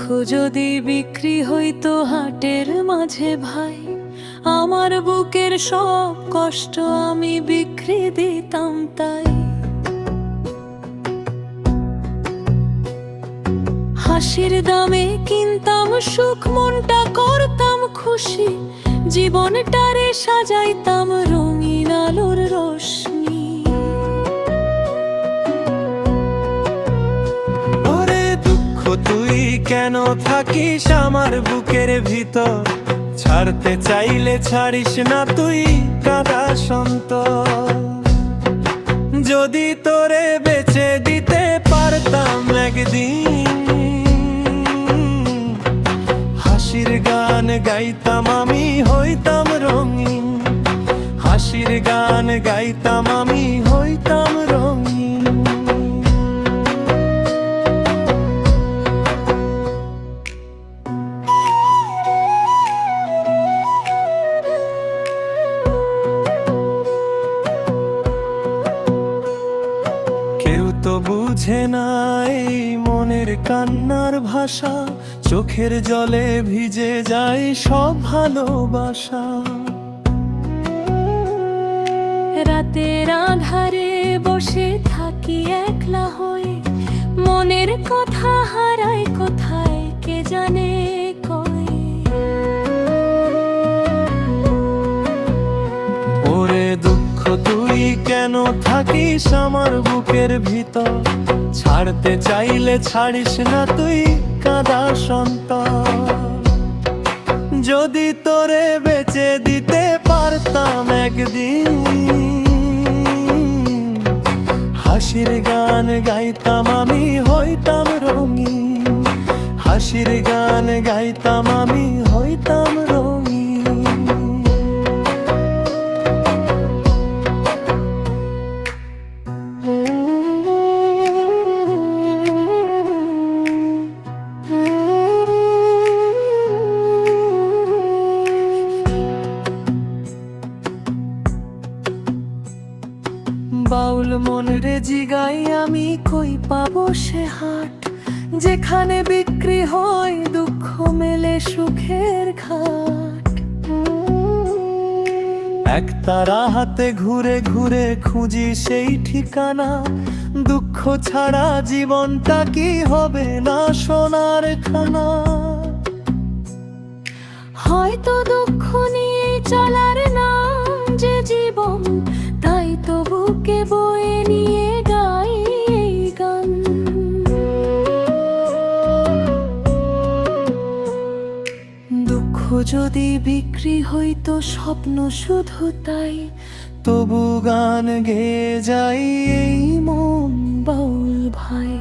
যদি বিক্রি হইতো হাটের মাঝে ভাই, আমার বুকের সব কষ্ট আমি বিক্রি দিতাম তাই। হাসির দামে কিনতাম সুখ, মনটা করতাম খুশি, জীবনটারে সাজাইতাম রঙিন আলোর রোশনি। ওরে দুঃখ তুই কেন থাকিস আমার বুকের ভিতর, ছাড়তে চাইলে ছাড়িস না তুই কাঁদা সন্তর। যদি তোরে বেঁচে দিতে পারতাম একদিন, হাসির গান গাইতাম আমি হইতাম রঙিন, হাসির গান গাইতাম আমি হইতাম রঙিন। কেউ তো বুঝে না এই মনের কান্নার ভাষা, চোখের জলে ভিজে যায় সব ভালোবাসা। রাতের আধারে বসে থাকি একলা হয়ে, মনের কথা হারাই কোথায় কে জানে কই। ওরে দুঃখ তুই কেন থাকিস আমার বুকের ভিতর, ছাড়তে চাইলে ছাড়িস না তুই কাঁদা সন্তান। যদি তোরে বেঁচে দিতে পারতাম একদিন, হাসির গান গাইতাম আমি হইতাম রঙিন, হাসির গান গাইতাম আমি হইতাম রঙিন। বাউল মন রে জিগাই আমি কই পাবো সে হাট, যেখানে বিক্রি হয় দুঃখ মেলে সুখের ঘাট। একতারা হাতে ঘুরে ঘুরে খুঁজি সেই ঠিকানা, দুঃখ ছাড়া জীবনটা কি হবে না সোনার খানা। হয়তো দুঃখ নিয়ে চলার নাম যে জীবন, তাই তো বুকে বয়ে নিয়ে গাই এই গান। দুঃখ যদি বিক্রি হইতো স্বপ্ন শুধু তাই, তবু গান গেয়ে যাই এই মন বাউল ভাই।